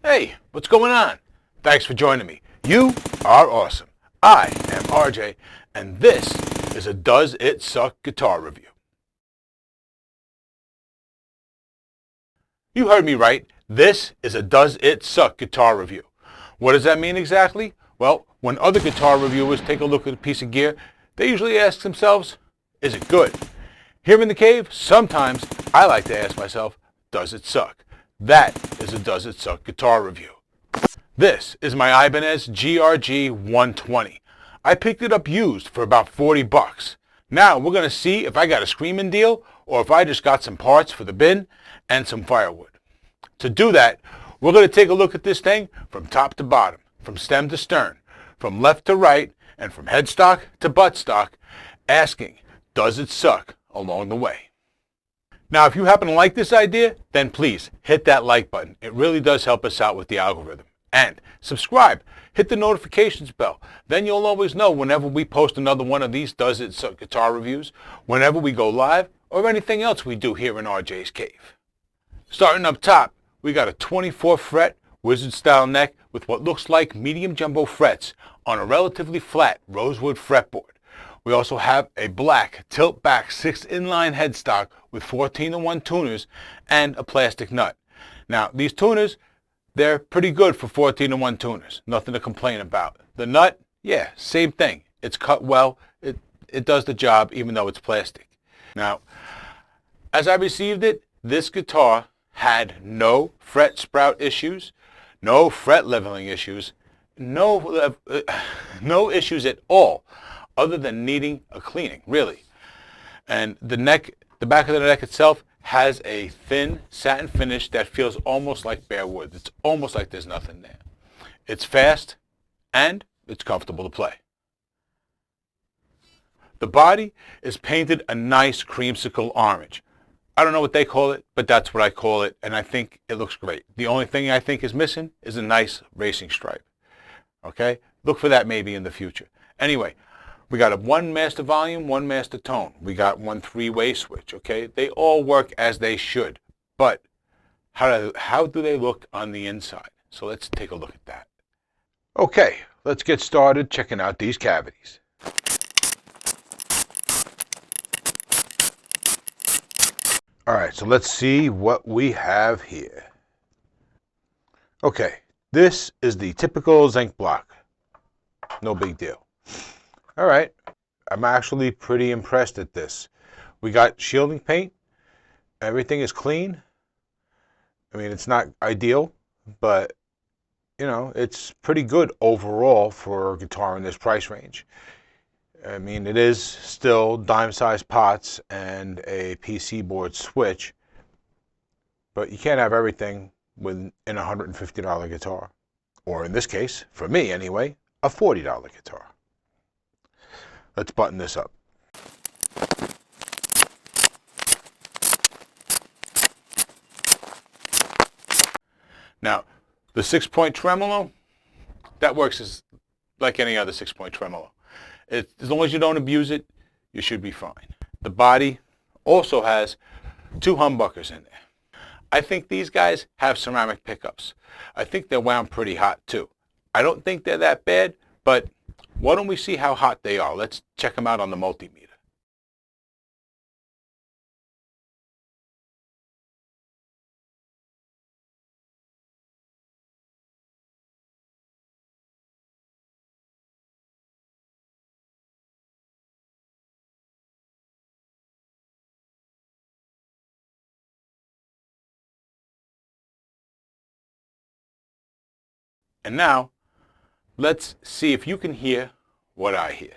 Hey, what's going on? Thanks for joining me. You are awesome. I am RJ, and this is a Does It Suck guitar review. You heard me right. This is a Does It Suck guitar review. What does that mean exactly? Well, when other guitar reviewers take a look at a piece of gear, they usually ask themselves, is it good? Here in the cave, sometimes I like to ask myself, does it suck? That is a Does It Suck guitar review. This is my Ibanez GRG 120. I picked it up used for about 40 bucks. Now we're going to see if I got a screaming deal or if I just got some parts for the bin and some firewood. To do that, we're going to take a look at this thing from top to bottom, from stem to stern, from left to right, and from headstock to buttstock, asking, does it suck along the way? Now, if you happen to like this idea, then please hit that like button. It really does help us out with the algorithm. And subscribe. Hit the notifications bell. Then you'll always know whenever we post another one of these Does It Suck guitar reviews, whenever we go live, or anything else we do here in RJ's Cave. Starting up top, we got a 24 fret wizard style neck with what looks like medium jumbo frets on a relatively flat rosewood fretboard. We also have a black tilt-back 6 inline headstock with 14-to-1 tuners and a plastic nut. Now, these tuners, they're pretty good for 14-to-1 tuners. Nothing to complain about. The nut, yeah, same thing. It's cut well. It does the job even though it's plastic. Now, as I received it, this guitar had no fret sprout issues, no fret leveling issues, no issues at all, other than needing a cleaning, really. And the back of the neck itself has a thin satin finish that feels almost like bare wood. It's almost like there's nothing there. It's fast and it's comfortable to play. The body is painted a nice creamsicle orange. I don't know what they call it, but that's what I call it, and I think it looks great. The only thing I think is missing is a nice racing stripe. Okay? Look for that maybe in the future. Anyway, we got a 1 master volume, 1 master tone. We got 1 3-way switch, okay? They all work as they should, but how do they look on the inside? So let's take a look at that. Okay, let's get started checking out these cavities. All right, so let's see what we have here. Okay, this is the typical zinc block. No big deal. All right, I'm actually pretty impressed at this. We got shielding paint. Everything is clean. I mean, it's not ideal, but, you know, it's pretty good overall for a guitar in this price range. I mean, it is still dime-sized pots and a PC board switch, but you can't have everything in a $150 guitar. Or in this case, for me anyway, a $40 guitar. Let's button this up. Now, the 6-point tremolo, that works as like any other 6-point tremolo. As long as you don't abuse it, you should be fine. The body also has 2 humbuckers in there. I think these guys have ceramic pickups. I think they're wound pretty hot too. I don't think they're that bad, but why don't we see how hot they are? Let's check them out on the multimeter. And now, let's see if you can hear what I hear.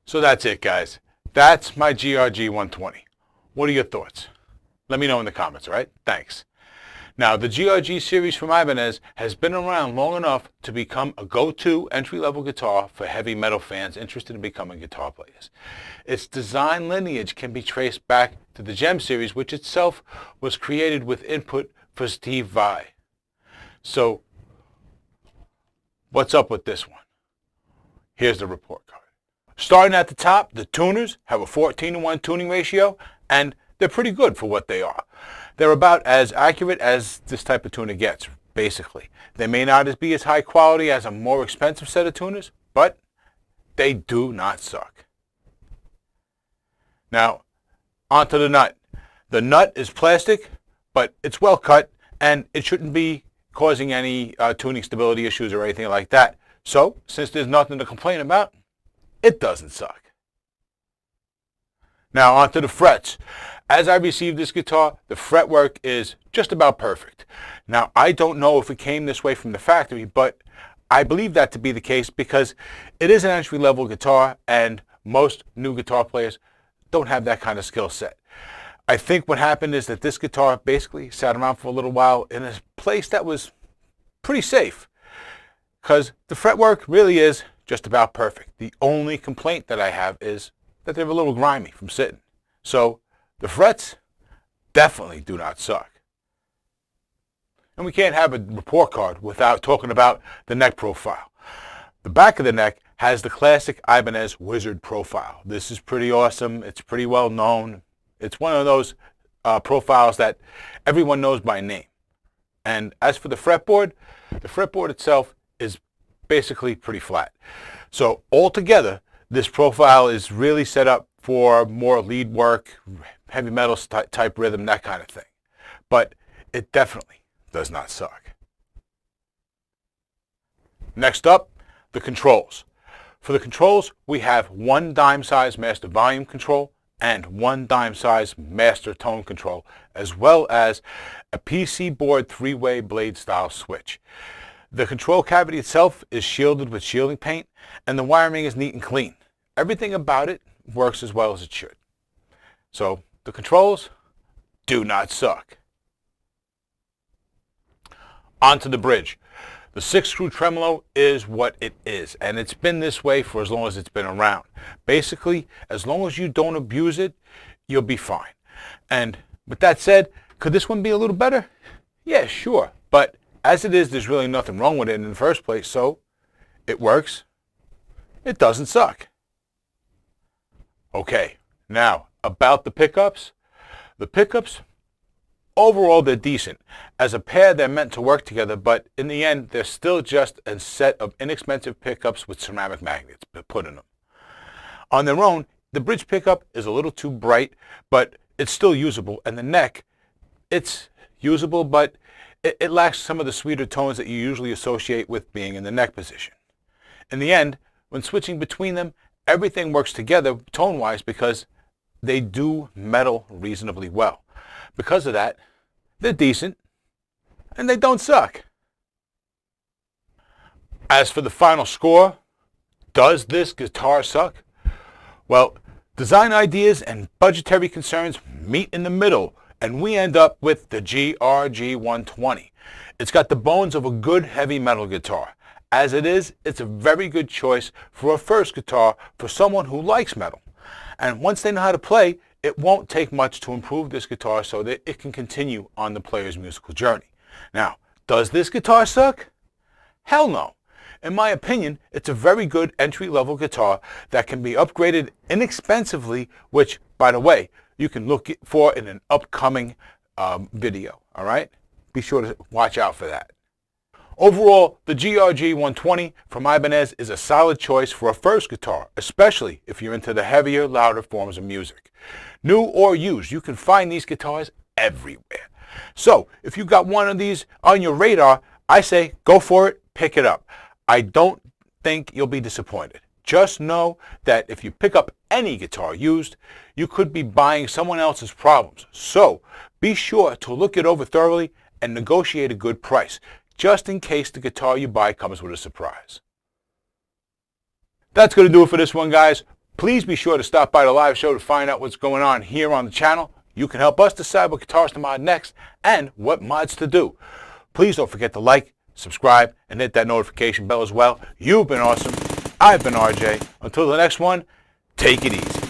So that's it, guys. That's my GRG 120. What are your thoughts? Let me know in the comments, all right? Thanks. Now, the GRG series from Ibanez has been around long enough to become a go-to entry-level guitar for heavy metal fans interested in becoming guitar players. Its design lineage can be traced back to the Gem series, which itself was created with input for Steve Vai. So, what's up with this one? Here's the report card. Starting at the top, the tuners have a 14:1 tuning ratio, and they're pretty good for what they are. They're about as accurate as this type of tuner gets, basically. They may not be as high quality as a more expensive set of tuners, but they do not suck. Now, onto the nut. The nut is plastic, but it's well cut, and it shouldn't be causing any tuning stability issues or anything like that. So, since there's nothing to complain about, it doesn't suck. Now, onto the frets. As I received this guitar, the fretwork is just about perfect. Now, I don't know if it came this way from the factory, but I believe that to be the case because it is an entry-level guitar, and most new guitar players don't have that kind of skill set. I think what happened is that this guitar basically sat around for a little while in a place that was pretty safe, because the fretwork really is just about perfect. The only complaint that I have is that they're a little grimy from sitting. So the frets definitely do not suck. And we can't have a report card without talking about the neck profile. The back of the neck has the classic Ibanez Wizard profile. This is pretty awesome. It's pretty well known. It's one of those profiles that everyone knows by name. And as for the fretboard itself is basically pretty flat. So altogether, this profile is really set up for more lead work, heavy metal type rhythm, that kind of thing. But it definitely does not suck. Next up, the controls. For the controls, we have one dime size master volume control and one dime size master tone control, as well as a PC board 3-way blade style switch. The control cavity itself is shielded with shielding paint, and the wiring is neat and clean. Everything about it works as well as it should. So the controls do not suck. Onto the bridge. The 6-screw tremolo is what it is, and it's been this way for as long as it's been around. Basically, as long as you don't abuse it, you'll be fine. And with that said, could this one be a little better? Yeah, sure. But as it is, there's really nothing wrong with it in the first place, so it works. It doesn't suck. Okay, now about the pickups. The pickups, overall, they're decent. As a pair, they're meant to work together, but in the end, they're still just a set of inexpensive pickups with ceramic magnets put in them. On their own, the bridge pickup is a little too bright, but it's still usable. And the neck, it's usable, but it lacks some of the sweeter tones that you usually associate with being in the neck position. In the end, when switching between them, everything works together tone-wise because they do metal reasonably well. Because of that, they're decent, and they don't suck. As for the final score, does this guitar suck? Well, design ideas and budgetary concerns meet in the middle, and we end up with the GRG 120. It's got the bones of a good heavy metal guitar. As it is, it's a very good choice for a first guitar for someone who likes metal. And once they know how to play, it won't take much to improve this guitar so that it can continue on the player's musical journey. Now, does this guitar suck? Hell no. In my opinion, it's a very good entry-level guitar that can be upgraded inexpensively, which, by the way, you can look for in an upcoming video, all right? Be sure to watch out for that. Overall, the GRG 120 from Ibanez is a solid choice for a first guitar, especially if you're into the heavier, louder forms of music. New or used, you can find these guitars everywhere. So, if you got one of these on your radar, I say go for it, pick it up. I don't think you'll be disappointed. Just know that if you pick up any guitar used, you could be buying someone else's problems. So, be sure to look it over thoroughly and negotiate a good price, just in case the guitar you buy comes with a surprise. That's going to do it for this one, guys. Please be sure to stop by the live show to find out what's going on here on the channel. You can help us decide what guitars to mod next and what mods to do. Please don't forget to like, subscribe, and hit that notification bell as well. You've been awesome. I've been RJ. Until the next one, take it easy.